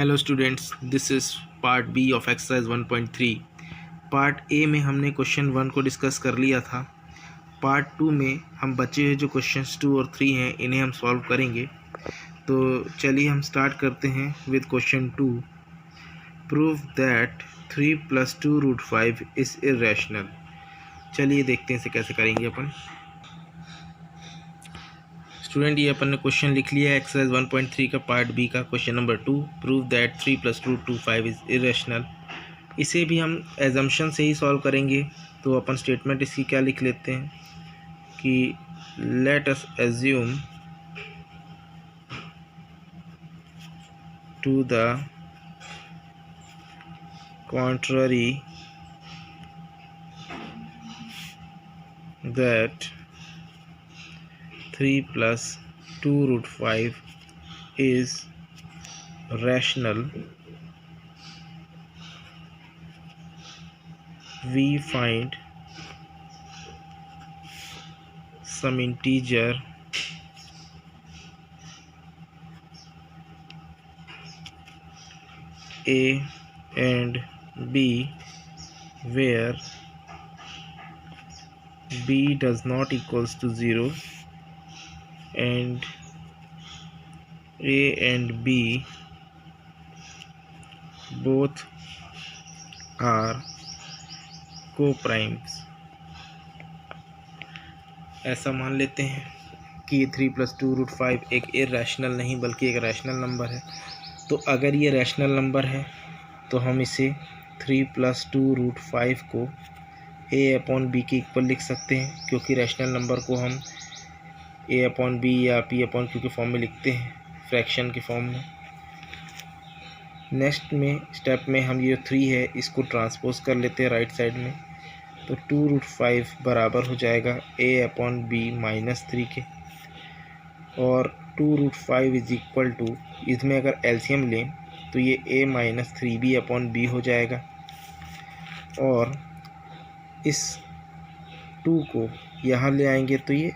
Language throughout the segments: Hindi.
Hello students, this is part B of exercise 1.3। Part A में हमने क्वेश्चन 1 को डिस्कस कर लिया था। पार्ट 2 में हम बचे हुए जो क्वेश्चंस 2 और 3 हैं इन्हें हम सॉल्व करेंगे। तो चलिए हम स्टार्ट करते हैं with question 2। Prove that 3 + 2√5 is irrational. चलिए देखते हैं इसे कैसे करेंगे अपन। स्टूडेंट, ये अपन ने क्वेश्चन लिख लिया है एक्सरसाइज 1.3 का पार्ट बी का question number 2। Prove that 3 + 2√5 is irrational. इसे भी हम एजम्पशन से ही सॉल्व करेंगे। तो अपन स्टेटमेंट इसकी क्या लिख लेते हैं कि let us assume to the contrary that 3 + 2√5 is rational. We find some integer a and b where b does not equals to 0 and a and b both are co-primes। ऐसा मान लेते हैं कि ये 3 + 2√5 एक इर्रेशनल नहीं बल्कि एक रैशनल नंबर है। तो अगर ये रैशनल नंबर है तो हम इसे 3 + 2√5 को a/b के इक्वल लिख सकते हैं, क्योंकि रैशनल नंबर को हम a/b या p/q के फॉर्म में लिखते हैं, फ्रैक्शन के फॉर्म में। नेक्स्ट में स्टेप में हम ये 3 है इसको ट्रांसपोज कर लेते हैं राइट साइड में। तो 2√5 बराबर हो जाएगा a/b -3 के, और 2√5 इज इक्वल टू, इसमें अगर एलसीएम लें तो ये a - 3b/b हो जाएगा, और इस 2 को यहाँ ले आएंगे तो ये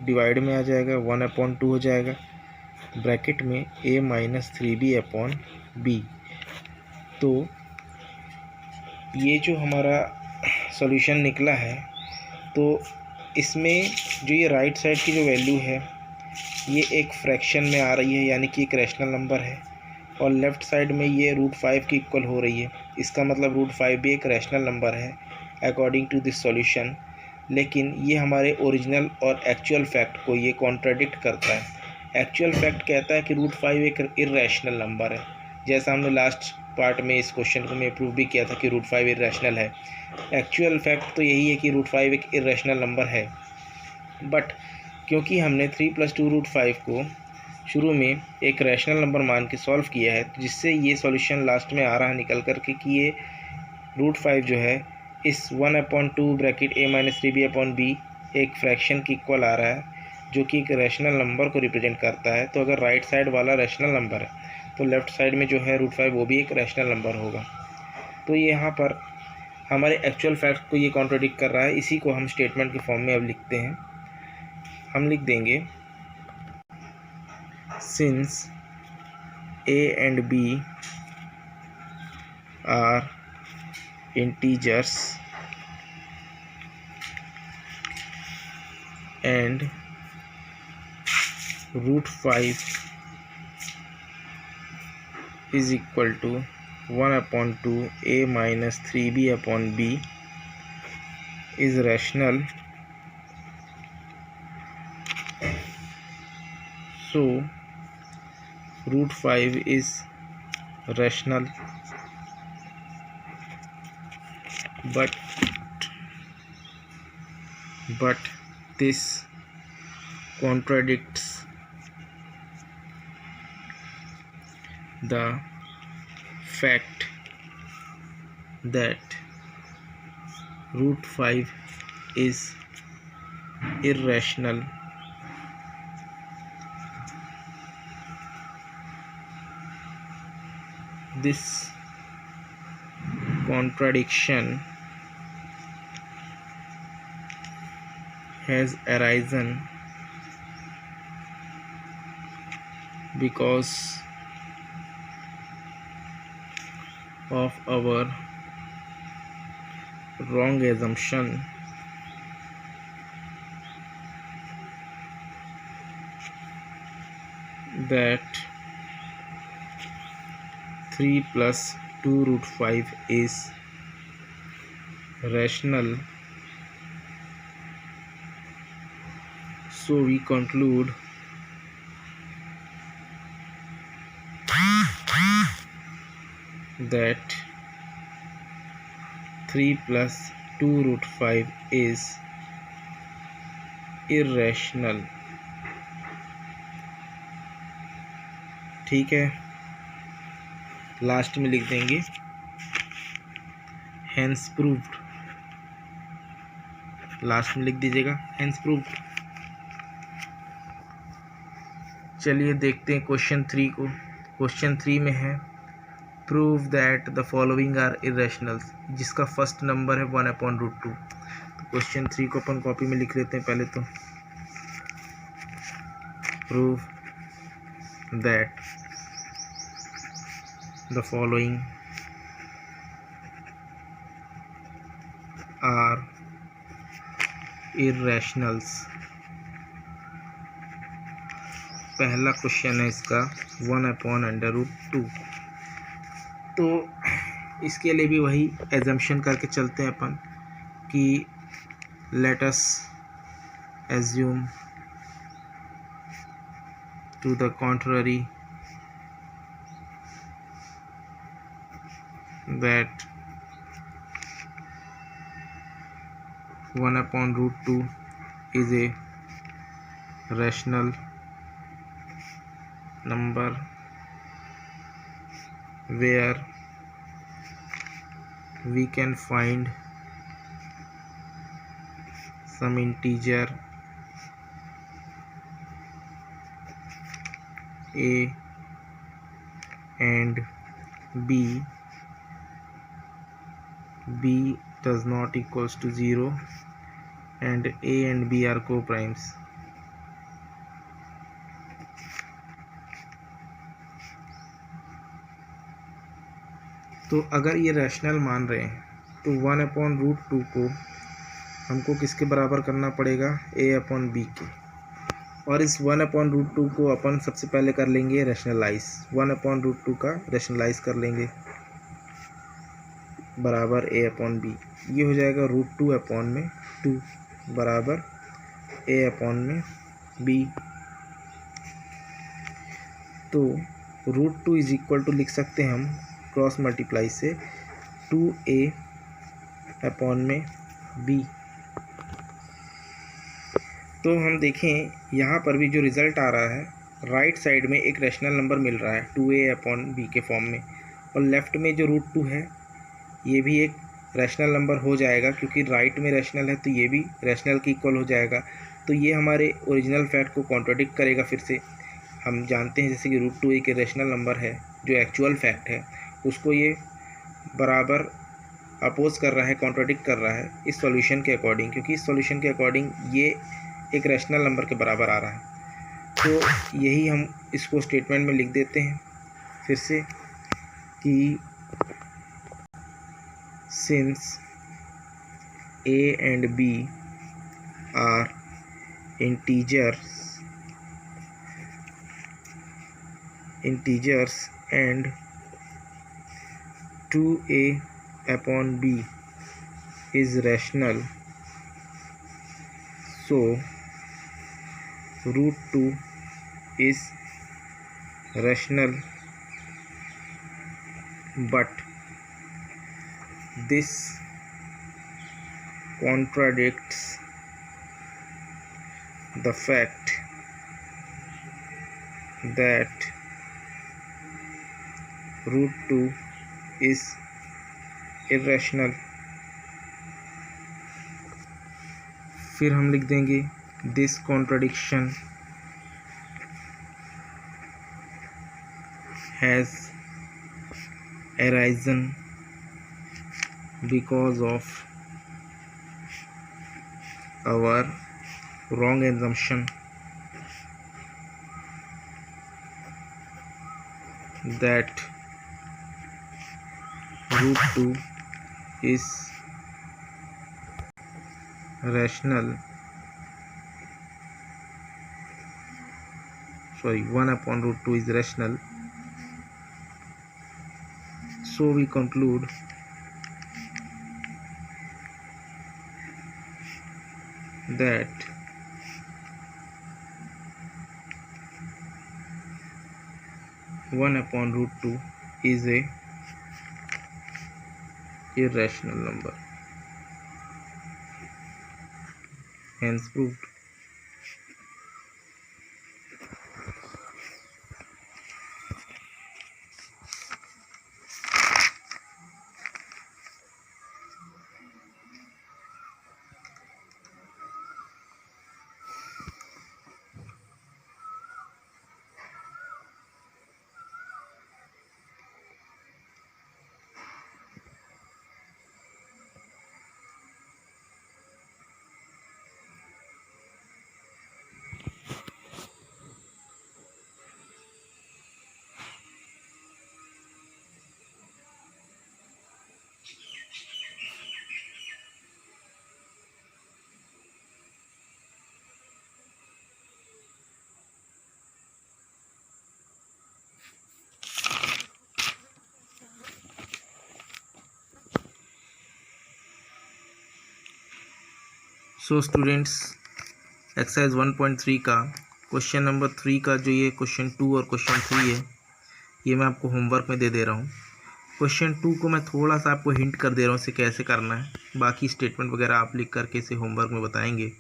डिवाइड में आ जाएगा, 1/2 हो जाएगा, ब्रैकेट में a - 3b/b। तो ये जो हमारा सॉल्यूशन निकला है, तो इसमें जो ये राइट साइड की जो वैल्यू है ये एक फ्रैक्शन में आ रही है, यानी कि एक रैशनल नंबर है, और लेफ़्ट साइड में ये √5 की इक्वल हो रही है। इसका मतलब √5 भी एक रैशनल नंबर है अकॉर्डिंग टू दिस सॉल्यूशन। लेकिन ये हमारे ओरिजिनल और एक्चुअल फैक्ट को ये कॉन्ट्राडिक्ट करता है। एक्चुअल फैक्ट कहता है कि √5 एक इर्रेशनल नंबर है, जैसा हमने लास्ट पार्ट में इस क्वेश्चन को मैं प्रूव भी किया था कि √5 इर्रेशनल है। एक्चुअल फैक्ट तो यही है कि √5 एक इर्रेशनल नंबर है। बट क्योंकि हमने 3 + 2√5 को शुरू में एक रैशनल नंबर मान के सॉल्व किया है, तो जिससे ये सॉल्यूशन लास्ट में आ रहा है निकल कर के कि ये √5 जो है इस 1/2 ब्रैकेट a - 3b/b एक फ्रैक्शन की इक्वल आ रहा है, जो कि एक रैशनल नंबर को रिप्रेजेंट करता है। तो अगर राइट साइड वाला रैशनल नंबर है तो लेफ़्ट साइड में जो है √5 वो भी एक रैशनल नंबर होगा। तो ये यहाँ पर हमारे एक्चुअल फैक्ट को ये कॉन्ट्राडिक्ट कर रहा है। इसी को हम स्टेटमेंट के फॉर्म में अब लिखते हैं। हम लिख देंगे since a and b are integers and √5 is equal to 1/2 a - 3b/b is rational, so √5 is rational, but this contradicts the fact that √5 is irrational. This contradiction has arisen because of our wrong assumption that 3 plus 2 root 5 is rational, so we conclude that 3 plus 2 root 5 is irrational। ठीक है, लास्ट में लिख देंगे हेंस प्रूव्ड, लास्ट में लिख दीजिएगा हेंस प्रूव्ड। चलिए देखते हैं क्वेश्चन 3 को। क्वेश्चन 3 में है prove that the following are irrationals, जिसका फर्स्ट नंबर है 1/√2। तो क्वेश्चन 3 को अपन कॉपी में लिख लेते हैं पहले तो। Prove that the following are irrationals. पहला क्वेश्चन है इसका 1/√2। तो इसके लिए भी वही एजम्पशन करके चलते हैं अपन कि let us assume to the contrary that 1/√2 is a rational number where we can find some integer a and b does not equals to 0 and a and b are co-primes। तो अगर ये रैशनल मान रहे हैं तो 1/√2 को हमको किसके बराबर करना पड़ेगा, a/b के। और इस 1/√2 को अपन सबसे पहले कर लेंगे रैशनलाइज, 1/√2 का रैशनलाइज कर लेंगे बराबर a/b। ये हो जाएगा √2/2 बराबर a/b। तो √2 इज इक्वल टू लिख सकते हैं हम क्रॉस मल्टीप्लाई से 2a/b। तो हम देखें यहाँ पर भी जो रिज़ल्ट आ रहा है, राइट साइड में एक रैशनल नंबर मिल रहा है 2a/b के फॉर्म में, और लेफ़्ट में जो √2 है ये भी एक रैशनल नंबर हो जाएगा, क्योंकि राइट में रैशनल है तो ये भी रैशनल के इक्वल हो जाएगा। तो ये हमारे ओरिजिनल फैक्ट को कॉन्ट्राडिक्ट करेगा। फिर से हम जानते हैं जैसे कि √2 एक रैशनल नंबर है, जो एक्चुअल फैक्ट है उसको ये बराबर अपोज कर रहा है, कॉन्ट्राडिक्ट कर रहा है इस सॉल्यूशन के अकॉर्डिंग, क्योंकि इस सॉल्यूशन के अकॉर्डिंग ये एक रैशनल नंबर के बराबर आ रहा है। तो यही हम इसको स्टेटमेंट में लिख देते हैं फिर से कि since a and b are integers and 2a/b is rational, so √2 is rational, but this contradicts the fact that √2 is irrational। फिर हम लिख देंगे this contradiction has arisen because of our wrong assumption that √2 is rational, 1/√2 is rational. So we conclude that (1/√2) is a irrational number. Hence proved. So students, exercise 1.3 का क्वेश्चन नंबर 3 का जो ये क्वेश्चन 2 और क्वेश्चन 3 है, ये मैं आपको होमवर्क में दे दे रहा हूँ। क्वेश्चन 2 को मैं थोड़ा सा आपको हिंट कर दे रहा हूँ इसे कैसे करना है, बाकी स्टेटमेंट वगैरह आप लिख करके इसे होमवर्क में बताएंगे।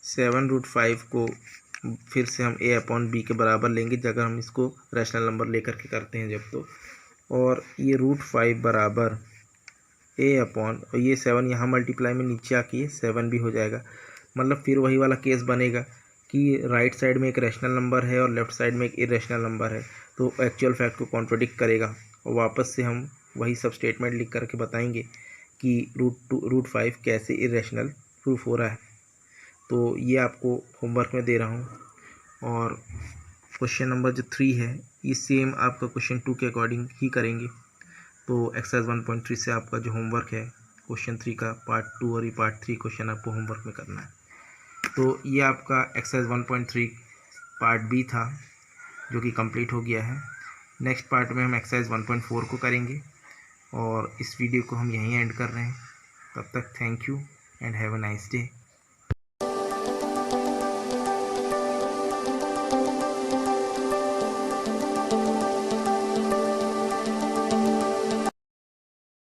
7√5 को फिर से हम a/b के बराबर लेंगे अगर हम इसको रैशनल नंबर लेकर के करते हैं जब तो, और ये √5 बराबर और ये 7 यहाँ मल्टीप्लाई में नीचे आके 7 भी हो जाएगा। मतलब फिर वही वाला केस बनेगा कि राइट साइड में एक रैशनल नंबर है और लेफ्ट साइड में एक इरेशनल नंबर है, तो एक्चुअल फैक्ट को कॉन्ट्रडिक्ट करेगा और वापस से हम वही सब स्टेटमेंट लिख करके बताएंगे कि √5 कैसे इरेशनल प्रूफ हो रहा है। तो ये आपको होमवर्क में दे रहा हूँ। और क्वेश्चन नंबर जो 3 है ये सेम आपका क्वेश्चन 2 के अकॉर्डिंग ही करेंगे। तो एक्सरसाइज 1.3 से आपका जो होमवर्क है क्वेश्चन 3 का पार्ट 2 और ये पार्ट 3 क्वेश्चन आपको होमवर्क में करना है। तो ये आपका एक्सरसाइज 1.3 पार्ट बी था जो कि कंप्लीट हो गया है। नेक्स्ट पार्ट में हम एक्सरसाइज 1.4 को करेंगे और इस वीडियो को हम यहीं एंड कर रहे हैं। तब तक thank you and have a nice day.